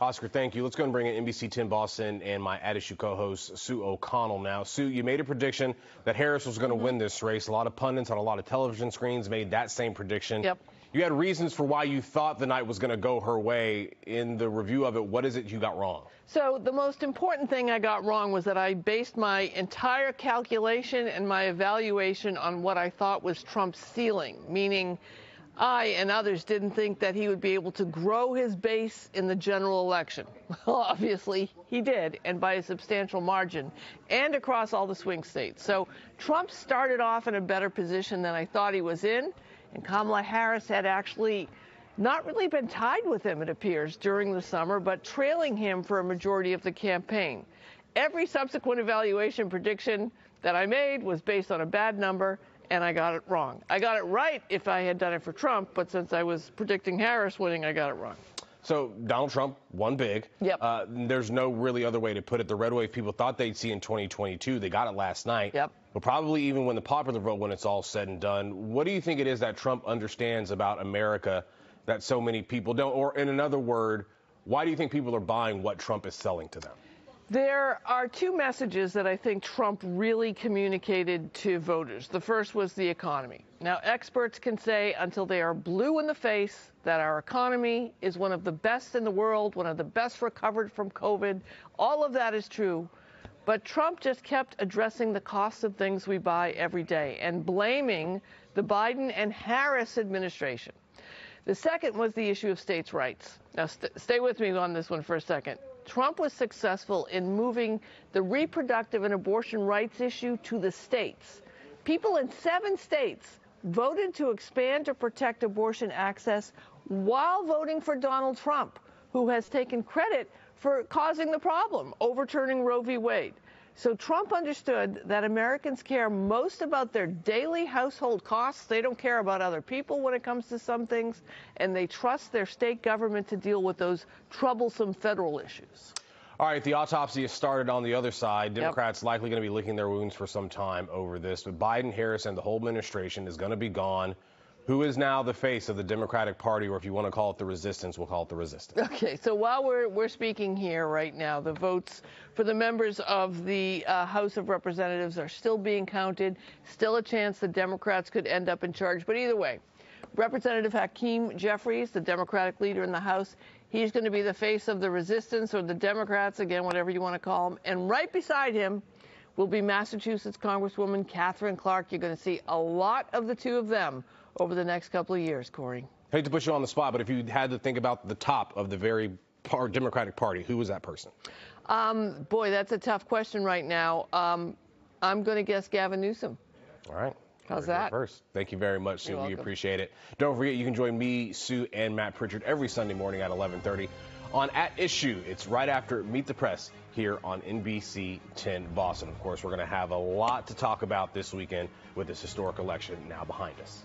Oscar, thank you. Let's go and bring in NBC 10 Boston and my at-issue co-host, Sue O'Connell now. Sue, you made a prediction that Harris was going to win this race. A lot of pundits on a lot of television screens made that same prediction. Yep. You had reasons for why you thought the night was going to go her way. In the review of it, what is it you got wrong? So the most important thing I got wrong was that I based my entire calculation and my evaluation on what I thought was Trump's ceiling, meaning I and others didn't think that he would be able to grow his base in the general election. Well, obviously he did, and by a substantial margin, and across all the swing states. So Trump started off in a better position than I thought he was in, and Kamala Harris had actually not really been tied with him, it appears, during the summer, but trailing him for a majority of the campaign. Every subsequent evaluation prediction that I made was based on a bad number, and I got it wrong. I got it right if I had done it for Trump, but since I was predicting Harris winning, I got it wrong. So Donald Trump won big. Yep. There's no really other way to put it. The red wave people thought they'd see in 2022. They got it last night. Yep. But probably even when the popular vote, when it's all said and done, what do you think it is that Trump understands about America that so many people don't? Or in another word, why do you think people are buying what Trump is selling to them? There are two messages that I think Trump really communicated to voters. The first was the economy. Now, experts can say until they are blue in the face that our economy is one of the best in the world, one of the best recovered from COVID. All of that is true. But Trump just kept addressing the cost of things we buy every day and blaming the Biden and Harris administration. The second was the issue of states' rights. Now, stay with me on this one for a second. Trump was successful in moving the reproductive and abortion rights issue to the states. People in 7 states voted to expand or protect abortion access while voting for Donald Trump, who has taken credit for causing the problem, overturning Roe v. Wade. So Trump understood that Americans care most about their daily household costs. They don't care about other people when it comes to some things, and they trust their state government to deal with those troublesome federal issues. All right, the autopsy has started on the other side. Democrats likely going to be licking their wounds for some time over this, but Biden, Harris, and the whole administration is going to be gone. Who is now the face of the Democratic Party, or if you want to call it the resistance, we'll call it the resistance. Okay, so while we're speaking here right now, the votes for the members of the House of Representatives are still being counted. Still a chance the Democrats could end up in charge. But either way, Representative Hakeem Jeffries, the Democratic leader in the House, he's going to be the face of the resistance, or the Democrats, again, whatever you want to call them. And right beside him will be Massachusetts Congresswoman Katherine Clark. You're going to see a lot of the two of them over the next couple of years, Corey. Hate to put you on the spot, but if you had to think about the top of the very Democratic Party, who was that person? Boy, that's a tough question right now. I'm going to guess Gavin Newsom. All right. How's that? First. Thank you very much, Sue. You're We welcome. appreciate it. Don't forget, you can join me, Sue, and Matt Pritchard every Sunday morning at 11:30 on At Issue. It's right after Meet the Press here on NBC 10 Boston. Of course, we're going to have a lot to talk about this weekend with this historic election now behind us.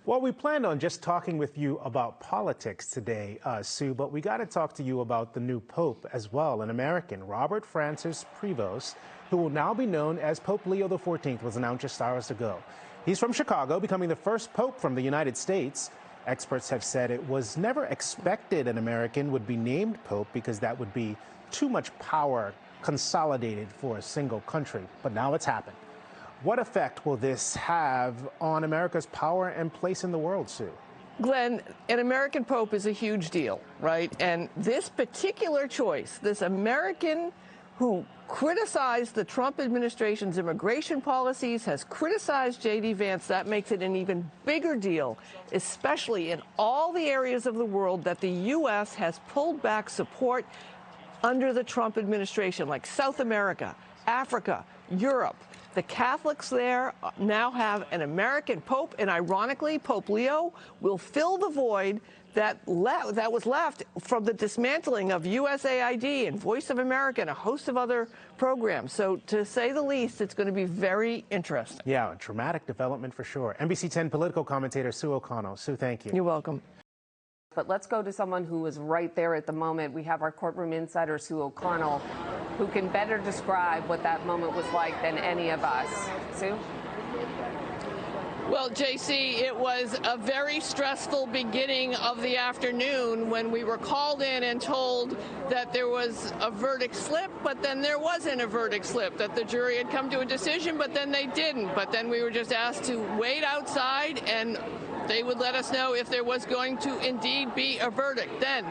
Well, we planned on just talking with you about politics today, Sue, but we got to talk to you about the new Pope as well. An American, Robert Francis Prevost, who will now be known as Pope Leo XIV, was announced just hours ago. He's from Chicago, becoming the first Pope from the United States. Experts have said it was never expected an American would be named Pope because that would be too much power consolidated for a single country. But now it's happened. What effect will this have on America's power and place in the world, Sue? Glenn, an American Pope is a huge deal, right? And this particular choice, this American who criticized the Trump administration's immigration policies, has criticized J.D. Vance, that makes it an even bigger deal, especially in all the areas of the world that the U.S. has pulled back support under the Trump administration, like South America, Africa, Europe. The Catholics there now have an American Pope, and ironically, Pope Leo will fill the void that was left from the dismantling of USAID and Voice of America and a host of other programs. So, to say the least, it's going to be very interesting. Yeah, a dramatic development for sure. NBC 10 political commentator Sue O'Connell. Sue, thank you. You're welcome. But let's go to someone who is right there at the moment. We have our courtroom insider, Sue O'Connell, who can better describe what that moment was like than any of us. Sue? Well, JC, it was a very stressful beginning of the afternoon when we were called in and told that there was a verdict slip, but then there wasn't a verdict slip, that the jury had come to a decision, but then they didn't. But then we were just asked to wait outside and they would let us know if there was going to indeed be a verdict. Then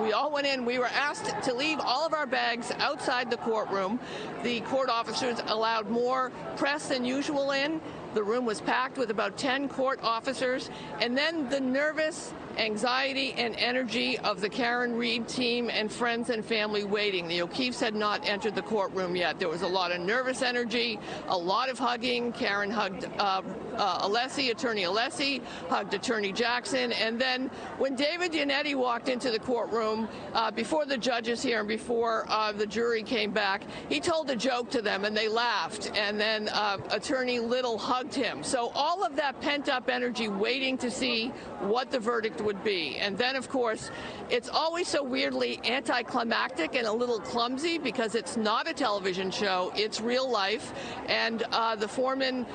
we all went in. We were asked to leave all of our bags outside the courtroom. The court officers allowed more press than usual in. The room was packed with about 10 court officers. And then the nervous anxiety and energy of the Karen Reed team and friends and family waiting. The O'Keeffes had not entered the courtroom yet. There was a lot of nervous energy, a lot of hugging. Karen hugged Attorney Alessi, hugged Attorney Jackson. And then when David Yannetti walked into the courtroom before the judges here and before the jury came back, he told a joke to them and they laughed. And then Attorney Little hugged him. So all of that pent-up energy waiting to see what the verdict would be. And then, of course, it's always so weirdly anticlimactic and a little clumsy because it's not a television show, it's real life. And the foreman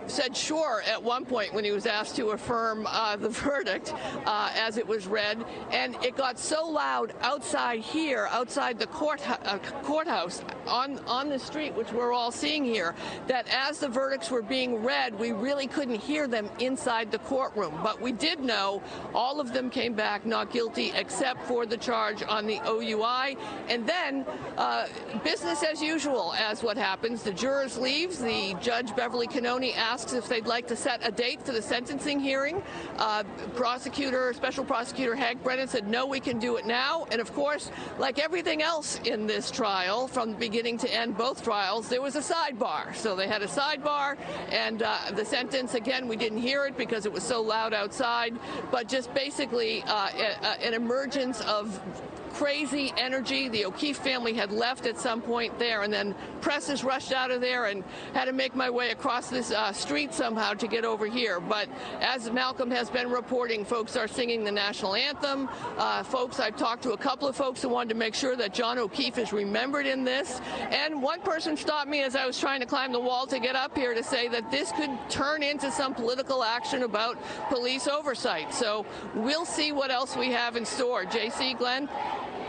said sure at one point when he was asked to affirm the verdict as it was read. And it got so loud outside here, outside the courthouse on the street, which we're all seeing here, that as the verdicts were being read, we really couldn't hear them inside the courtroom. But we did know all of them came back not guilty except for the charge on the OUI. And then business as usual as what happens. The jurors leaves. The judge, Beverly Cannoni, asks if they'd like to set a date for the sentencing hearing. Special prosecutor Hank Brennan said, no, we can do it now. And of course, like everything else in this trial, from beginning to end, both trials, there was a sidebar. So they had a sidebar, and the sentence, again, we didn't hear it because it was so loud outside, but just basically an emergence of crazy energy. The O'Keefe family had left at some point there, and then presses rushed out of there and had to make my way across this street somehow to get over here. But as Malcolm has been reporting, folks are singing the national anthem. I've talked to a couple of folks who wanted to make sure that John O'Keefe is remembered in this. And one person stopped me as I was trying to climb the wall to get up here to say that this could turn into some political action about police oversight. So we'll see what else we have in store. JC, Glenn?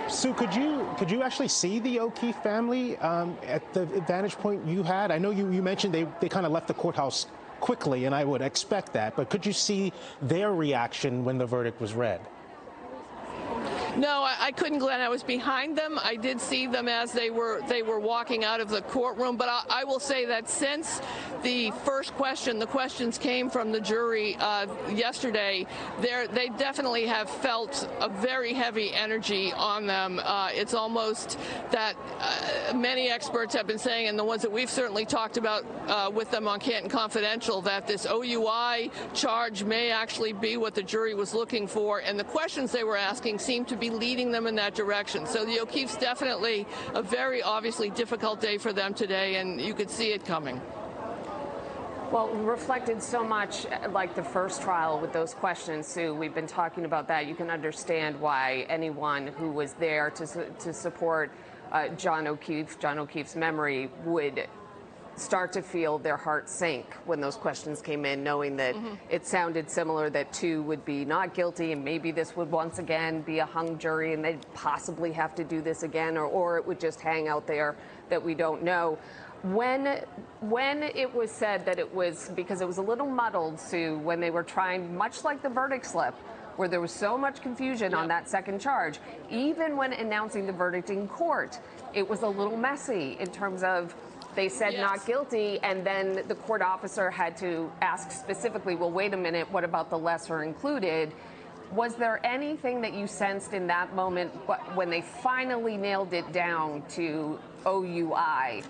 Sue, could you actually see the O'Keefe family at the vantage point you had? I know you mentioned they kind of left the courthouse quickly, and I would expect that, but could you see their reaction when the verdict was read? No, I couldn't, Glenn. I was behind them. I did see them as they were walking out of the courtroom. But I will say that since the first question, the questions came from the jury yesterday, they definitely have felt a very heavy energy on them. It's almost that many experts have been saying, and the ones that we've certainly talked about with them on Canton Confidential, that this OUI charge may actually be what the jury was looking for. And the questions they were asking seemed to be leading them in that direction. So the O'Keeffe's definitely a very obviously difficult day for them today, and you could see it coming. Well, it reflected so much like the first trial with those questions, Sue. We've been talking about that. You can understand why anyone who was there to support John O'Keefe's memory would start to feel their heart sink when those questions came in, knowing that it sounded similar, that two would be not guilty and maybe this would once again be a hung jury and they'd possibly have to do this again, or it would just hang out there, that we don't know. When it was said that it was, because it was a little muddled, Sue, when they were trying, much like the verdict slip, where there was so much confusion on that second charge, even when announcing the verdict in court, it was a little messy in terms of they said not guilty, and then the court officer had to ask specifically, well, wait a minute, what about the lesser included? Was there anything that you sensed in that moment when they finally nailed it down to OUI?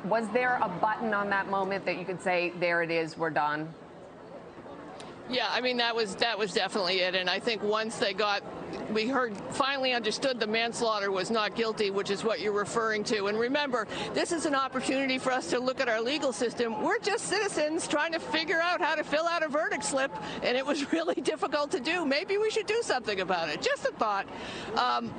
Was there a button on that moment that you could say, there it is, we're done? Yeah, I mean, that was definitely it. And I think once they got finally understood the manslaughter was not guilty, which is what you're referring to. And remember, this is an opportunity for us to look at our legal system. We're just citizens trying to figure out how to fill out a verdict slip, and it was really difficult to do. Maybe we should do something about it. Just a thought.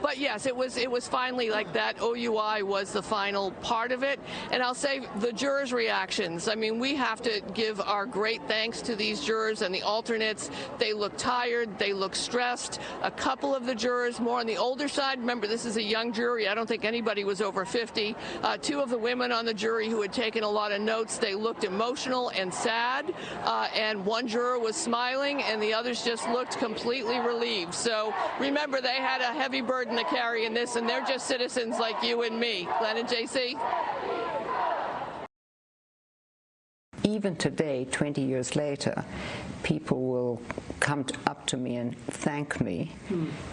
But yes, it was finally like that. OUI was the final part of it. And I'll say the jurors' reactions. I mean, we have to give our great thanks to these jurors and the alternates. They look tired. They look stressed. A couple of the jurors more on the older side. Remember, this is a young jury. I don't think anybody was over 50. Two of the women on the jury who had taken a lot of notes, they looked emotional and sad. And one juror was smiling, and the others just looked completely relieved. So remember, they had a heavy burden to carry in this, and they're just citizens like you and me. Glenn and JC? Even today, 20 years later, people will come up to me and thank me.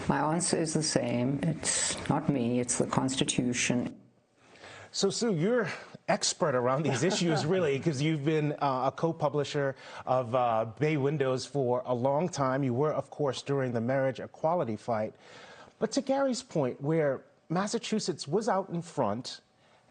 My answer is the same. It's not me, it's the Constitution. So, Sue, you're expert around these issues, really, because you've been a co-publisher of Bay Windows for a long time. You were, of course, during the marriage equality fight. But to Gary's point, where Massachusetts was out in front,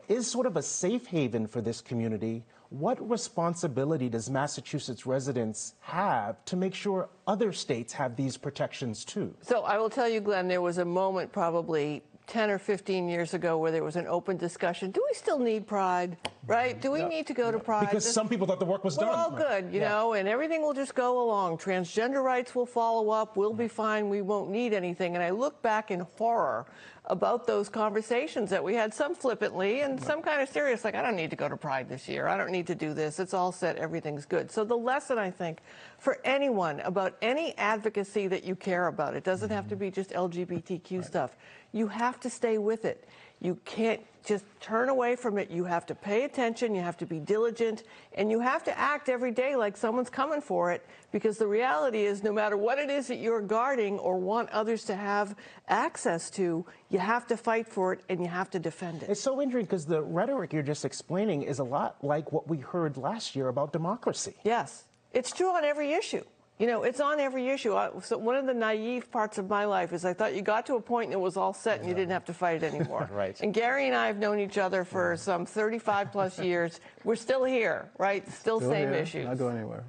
is sort of a safe haven for this community, what responsibility does Massachusetts residents have to make sure other states have these protections too? So I will tell you, Glenn, there was a moment probably 10 or 15 years ago where there was an open discussion. Do we still need Pride, right? Do we need to go to Pride? Because some people thought the work was done. We're all good, you know, and everything will just go along. Transgender rights will follow up. We'll be fine. We won't need anything. And I look back in horror about those conversations that we had, some flippantly and some kind of serious, like, I don't need to go to Pride this year. I don't need to do this. It's all set. Everything's good. So the lesson, I think, for anyone about any advocacy that you care about, it doesn't have to be just LGBTQ stuff. You have to stay with it. You can't just turn away from it. You have to pay attention. You have to be diligent. And you have to act every day like someone's coming for it, because the reality is no matter what it is that you're guarding or want others to have access to, you have to fight for it and you have to defend it. It's so interesting because the rhetoric you're just explaining is a lot like what we heard last year about democracy. Yes. It's true on every issue. You know, it's on every issue. So one of the naive parts of my life is I thought you got to a point and it was all set and you didn't have to fight it anymore. Right. And Gary and I have known each other for some 35 plus years. We're still here, right? Still same issues. Not going anywhere.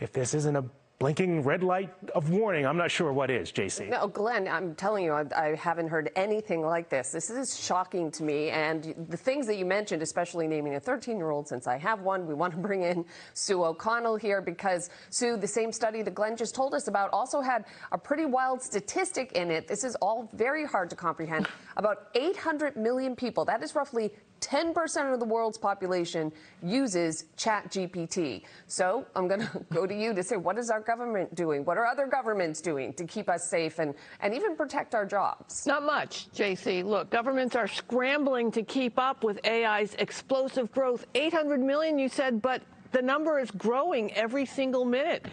If this isn't a blinking red light of warning, I'm not sure what is, JC. No, Glenn, I'm telling you, I haven't heard anything like this. This is shocking to me. And the things that you mentioned, especially naming a 13-year-old, since I have one, we want to bring in Sue O'Connell here because, Sue, the same study that Glenn just told us about also had a pretty wild statistic in it. This is all very hard to comprehend. About 800 million people, that is roughly 10% of the world's population, uses ChatGPT. So I'm going to go to you to say, what is our government doing? What are other governments doing to keep us safe and even protect our jobs? Not much, JC. Look, governments are scrambling to keep up with AI's explosive growth. 800 million, you said, but the number is growing every single minute.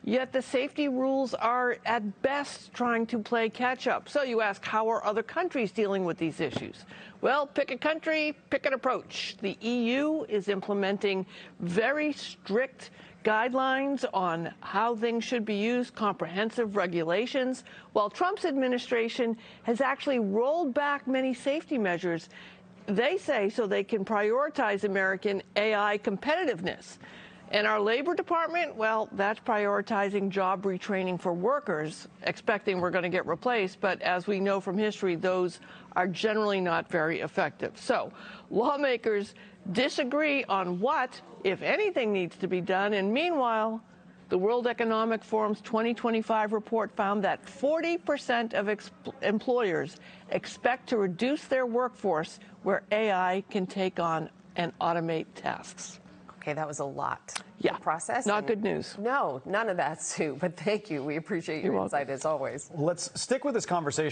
Yet the safety rules are, at best, trying to play catch-up. So you ask, how are other countries dealing with these issues? Well, pick a country, pick an approach. The EU is implementing very strict guidelines on how things should be used, comprehensive regulations, while Trump's administration has actually rolled back many safety measures, they say, so they can prioritize American AI competitiveness. And our Labor Department, well, that's prioritizing job retraining for workers, expecting we're going to get replaced. But as we know from history, those are generally not very effective. So lawmakers disagree on what, if anything, needs to be done. And meanwhile, the World Economic Forum's 2025 report found that 40% of employers expect to reduce their workforce where AI can take on and automate tasks. Okay, that was a lot. Yeah, process. Not good news. No, none of that, Sue. But thank you. We appreciate your insight as always. Let's stick with this conversation.